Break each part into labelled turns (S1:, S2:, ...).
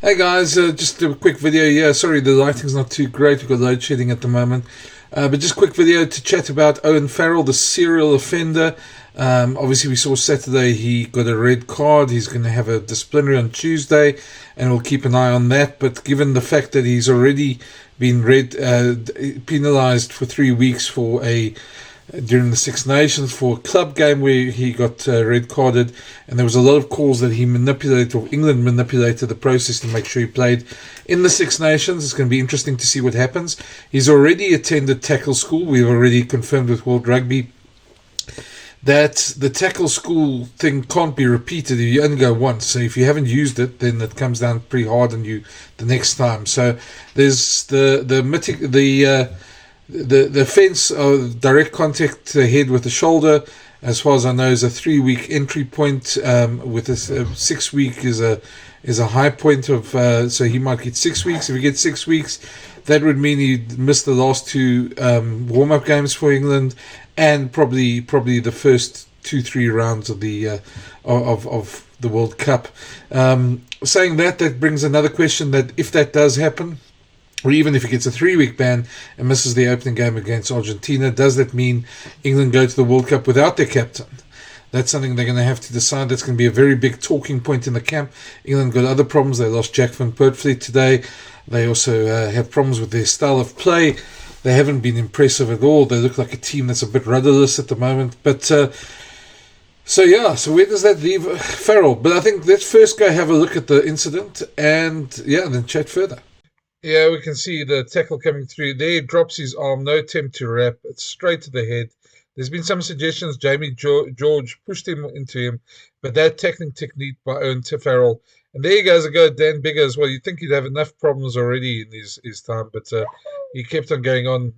S1: Hey guys, just a quick video. Yeah, sorry the lighting's not too great. We've got load shedding at the moment. But just a quick video to chat about Owen Farrell, the serial offender. Obviously, we saw Saturday he got a red card. He's going to have a disciplinary on Tuesday, and we'll keep an eye on that. But given the fact that he's already been penalised for 3 weeks for during the Six Nations for a club game where he got red carded, and there was a lot of calls that he manipulated, or England manipulated the process to make sure he played in the Six Nations. It's going to be interesting to see what happens. He's already attended tackle school. We've already confirmed with World Rugby that the tackle school thing can't be repeated if you only go once. So if you haven't used it, then it comes down pretty hard on you the next time. So there's the offence of direct contact to the head with the shoulder, as far as I know, is a 3-week entry point. With a 6 week is a high point of. So he might get 6 weeks. If he gets 6 weeks, that would mean he'd miss the last 2 warm up games for England, and probably the first 2-3 rounds of the World Cup. Saying that brings another question: that if that does happen, or even if he gets a 3-week ban and misses the opening game against Argentina, does that mean England go to the World Cup without their captain? That's something they're going to have to decide. That's going to be a very big talking point in the camp. England got other problems. They lost Jack van Pertfleet today. They also have problems with their style of play. They haven't been impressive at all. They look like a team that's a bit rudderless at the moment. But so where does that leave Farrell? But I think let's first go have a look at the incident and then chat further. Yeah, we can see the tackle coming through. There, drops his arm, no attempt to wrap. It's straight to the head. There's been some suggestions Jamie George pushed him into him, but that tackling technique by Owen Farrell. And there he goes, Dan Bigger as well. You'd think he'd have enough problems already in his time, but he kept on going on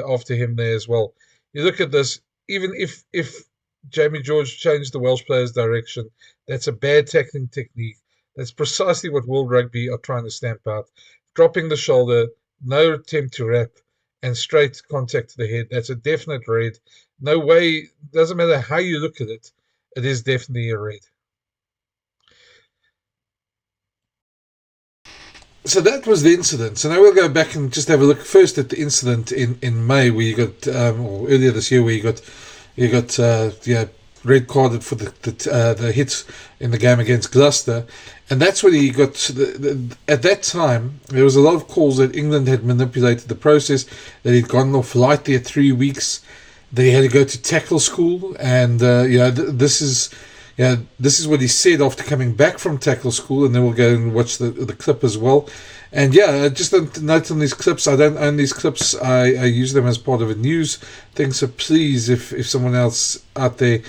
S1: after him there as well. You look at this, even if Jamie George changed the Welsh player's direction, that's a bad tackling technique. That's precisely what World Rugby are trying to stamp out. Dropping the shoulder, no attempt to wrap, and straight contact to the head. That's a definite red. No way, doesn't matter how you look at it, it is definitely a red. So that was the incident. So now we'll go back and just have a look first at the incident in May, where you got, or earlier this year, where you got red carded for the hits in the game against Gloucester. And that's when he got, at that time, there was a lot of calls that England had manipulated the process, that he'd gone off lightly at 3 weeks, that he had to go to tackle school. And, this is what he said after coming back from tackle school. And then we'll go and watch the clip as well. And just a note on these clips, I don't own these clips. I use them as part of a news thing. So please, if someone else out there,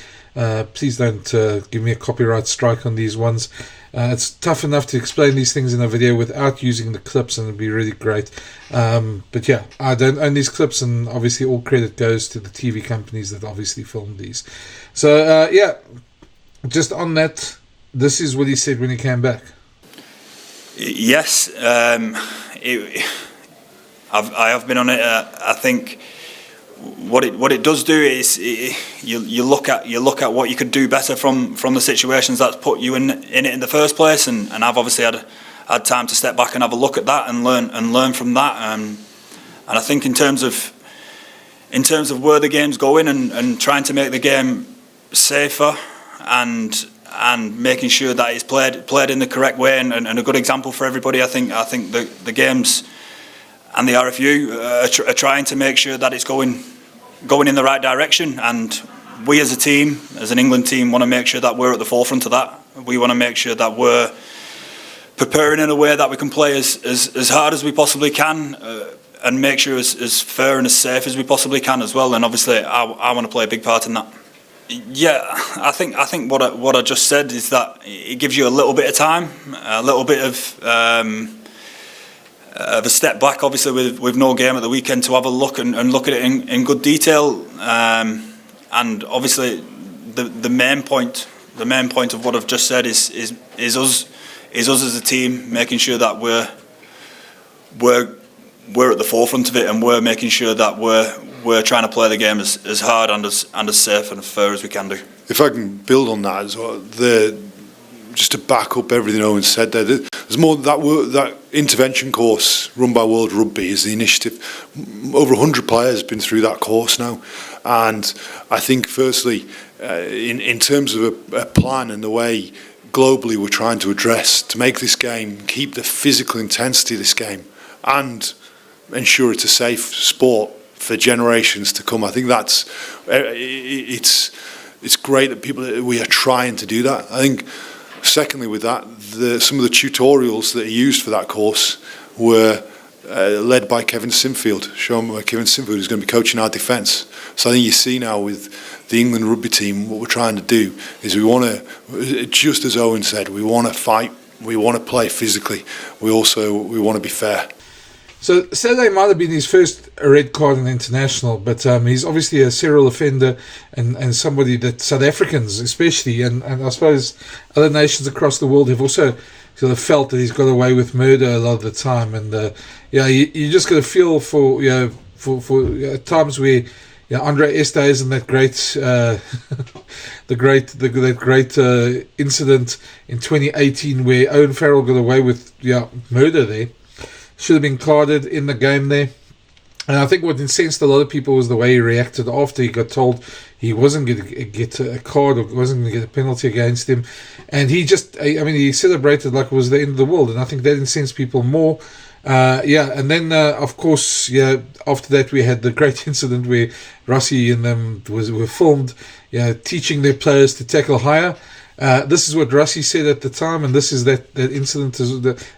S1: please don't give me a copyright strike on these ones. It's tough enough to explain these things in a video without using the clips, and it'd be really great. But I don't own these clips, and obviously all credit goes to the TV companies that obviously filmed these. So just on that, this is what he said when he came back.
S2: Yes, I have been on it. I think what it does do is you look at what you could do better from the situations that's put you in it in the first place, and I've obviously had time to step back and have a look at that and learn from that. And I think in terms of where the game's going and trying to make the game safer and making sure that it's played in the correct way and a good example for everybody. I think the games and the RFU are trying to make sure that it's going in the right direction, and we as a team, as an England team, want to make sure that we're at the forefront of that. We want to make sure that we're preparing in a way that we can play as hard as we possibly can and make sure as fair and as safe as we possibly can as well. And obviously I want to play a big part in that. Yeah, I think what I just said is that it gives you a little bit of time, a little bit of a step back, obviously with no game at the weekend, to have a look and look at it in good detail. And obviously the main point of what I've just said is us as a team making sure that we're at the forefront of it, and we're making sure that we're trying to play the game as hard and as safe and fair as we can do.
S3: If I can build on that as well, just to back up everything Owen said there, there's more that intervention course run by World Rugby is the initiative. Over 100 players have been through that course now, and I think firstly, in terms of a plan and the way globally we're trying to address to make this game, keep the physical intensity of this game, and ensure it's a safe sport for generations to come. I think that's it's great that we are trying to do that. I think secondly with that, some of the tutorials that are used for that course were led by Kevin Sinfield, shown by Kevin Sinfield, who's going to be coaching our defence. So I think you see now with the England rugby team, what we're trying to do is we want to, just as Owen said, we want to fight, we want to play physically, we want to be fair.
S1: So Saturday might have been his first red card in the international, but he's obviously a serial offender and somebody that South Africans especially, and I suppose other nations across the world have also sort of felt that he's got away with murder a lot of the time. And you just got to feel for times where Andre Este isn't that great, the great incident in 2018 where Owen Farrell got away with murder there. Should have been carded in the game there. And I think what incensed a lot of people was the way he reacted after he got told he wasn't going to get a card or wasn't going to get a penalty against him. And he he celebrated like it was the end of the world. And I think that incensed people more. And then, of course, after that we had the great incident where Rossi and them were filmed teaching their players to tackle higher. This is what Rossi said at the time, and this is that incident.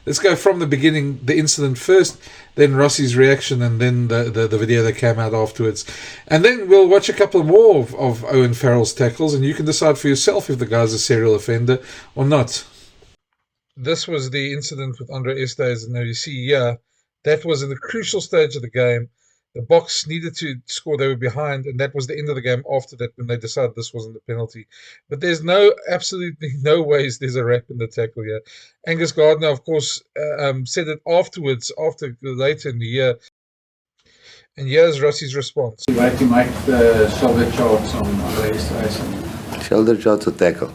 S1: Let's go from the beginning, the incident first, then Rossi's reaction, and then the video that came out afterwards. And then we'll watch a couple more of Owen Farrell's tackles, and you can decide for yourself if the guy's a serial offender or not. This was the incident with Andre Estes, and now you see that was in the crucial stage of the game. The Boks needed to score, they were behind, and that was the end of the game after that when they decided this wasn't a penalty. But there's absolutely no ways there's a wrap in the tackle here. Angus Gardner, of course, said it afterwards, later in the year. And here's Rossi's response.
S4: Why did you make the shoulder charts on the
S5: Shoulder charts or tackle?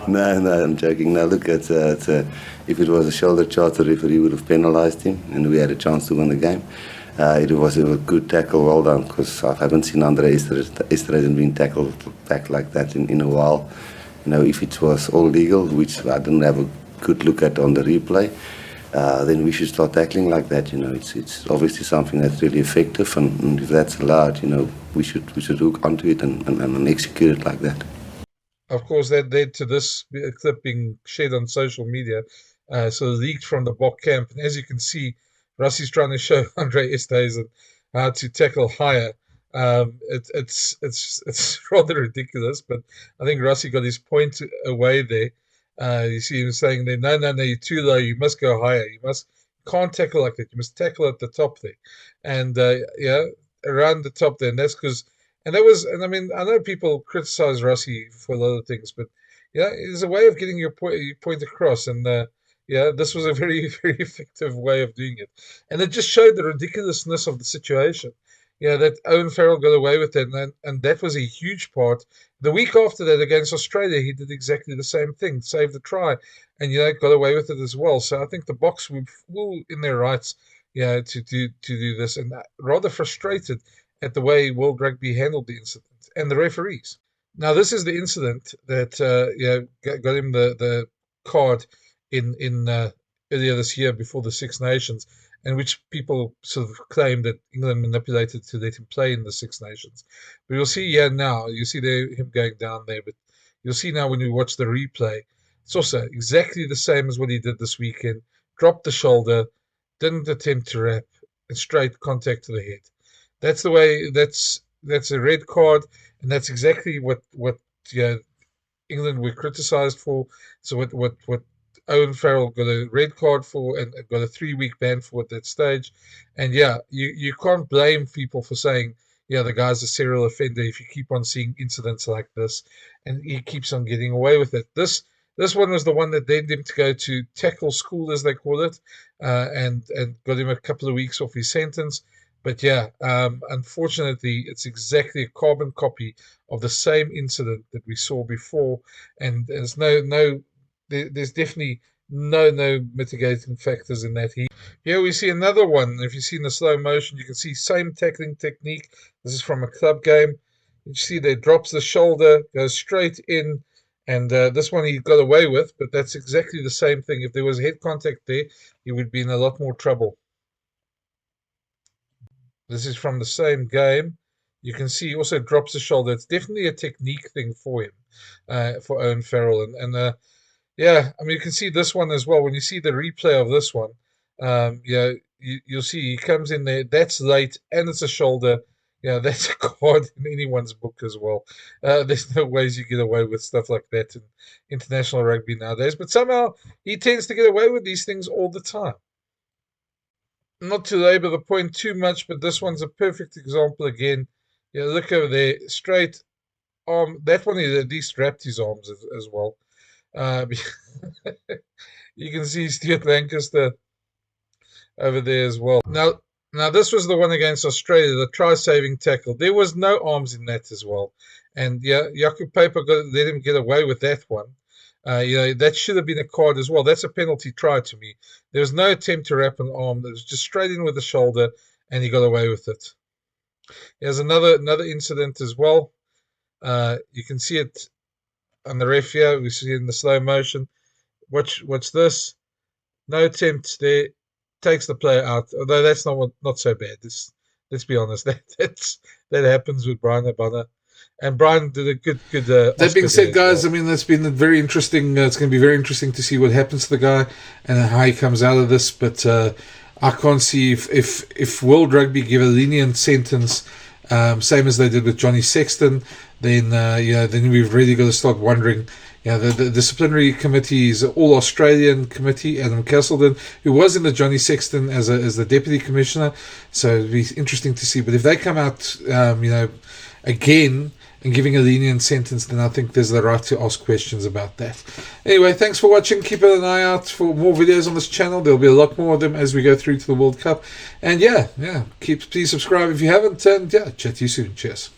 S5: No, I'm joking. No, look, if it was a shoulder chart, the referee would have penalised him, and we had a chance to win the game. It was a good tackle, well done, because I haven't seen Andre Esterhuizen being tackled back like that in a while. If it was all legal, which I didn't have a good look at on the replay, then we should start tackling like that. It's obviously something that's really effective, and if that's allowed, we should hook onto it and execute it like that.
S1: Of course, that led to this clip being shared on social media, so leaked from the Bok camp. And as you can see, Rossi's trying to show Andre Esterhuizen how to tackle higher. It's rather ridiculous, but I think Rossi got his point away there. You see him saying there, no, you're too low. You must go higher. Can't tackle like that. You must tackle at the top there, and around the top there. And that's because. And I know people criticize Rossi for a lot of things, but it's a way of getting your point across. And this was a very, very effective way of doing it. And it just showed the ridiculousness of the situation. That Owen Farrell got away with it, and that was a huge part. The week after that against Australia, he did exactly the same thing, saved the try, and got away with it as well. So I think the Boks were full in their rights, to do this, and rather frustrated at the way World Rugby handled the incident and the referees. Now, this is the incident that got him the card in earlier this year before the Six Nations, and which people sort of claim that England manipulated to let him play in the Six Nations. But you'll see now, you see him going down there, but you'll see now when you watch the replay, it's also exactly the same as what he did this weekend. Dropped the shoulder, didn't attempt to wrap, and straight contact to the head. That's the way. That's a red card, and that's exactly what England were criticised for. So what Owen Farrell got a red card for and got a 3-week ban for at that stage. And you can't blame people for saying the guy's a serial offender if you keep on seeing incidents like this, and he keeps on getting away with it. This one was the one that led him to go to tackle school, as they call it, and got him a couple of weeks off his sentence. But yeah, unfortunately, it's exactly a carbon copy of the same incident that we saw before, and there's there's definitely no mitigating factors in that. Here we see another one. If you see in the slow motion, you can see same tackling technique. This is from a club game. You see there drops the shoulder, goes straight in, and this one he got away with, but that's exactly the same thing. If there was head contact there, he would be in a lot more trouble. This is from the same game. You can see he also drops the shoulder. It's definitely a technique thing for him, for Owen Farrell. Yeah, I mean, you can see this one as well. When you see the replay of this one, you'll see he comes in there. That's late, and it's a shoulder. Yeah, that's a card in anyone's book as well. There's no ways you get away with stuff like that in international rugby nowadays. But somehow he tends to get away with these things all the time. Not to labor the point too much, but this one's a perfect example again. Yeah, look over there, straight arm. That one he at least wrapped his arms as well. You can see Stuart Lancaster over there as well. Now this was the one against Australia, the try-saving tackle. There was no arms in that as well, and yeah, Jaco Paper let him get away with that one. That should have been a card as well. That's a penalty try to me. There was no attempt to wrap an arm. It was just straight in with the shoulder, and he got away with it. There's another incident as well. You can see it on the ref here. We see it in the slow motion. Watch this. No attempt there. Takes the player out. Although that's not so bad. Let's be honest. That happens with Brian Abana. And Brian did a good. That being said, guys, well. I mean, that's been very interesting. It's going to be very interesting to see what happens to the guy and how he comes out of this. But I can't see if World Rugby give a lenient sentence, same as they did with Johnny Sexton, then then we've really got to start wondering. The disciplinary committee is an all-Australian committee. Adam Castleton, who was in the Johnny Sexton as the deputy commissioner, so it'd be interesting to see. But if they come out, again and giving a lenient sentence, then I think there's the right to ask questions about that. Anyway, thanks for watching. Keep an eye out for more videos on this channel. There'll be a lot more of them as we go through to the World Cup. And please subscribe if you haven't. And chat to you soon. Cheers.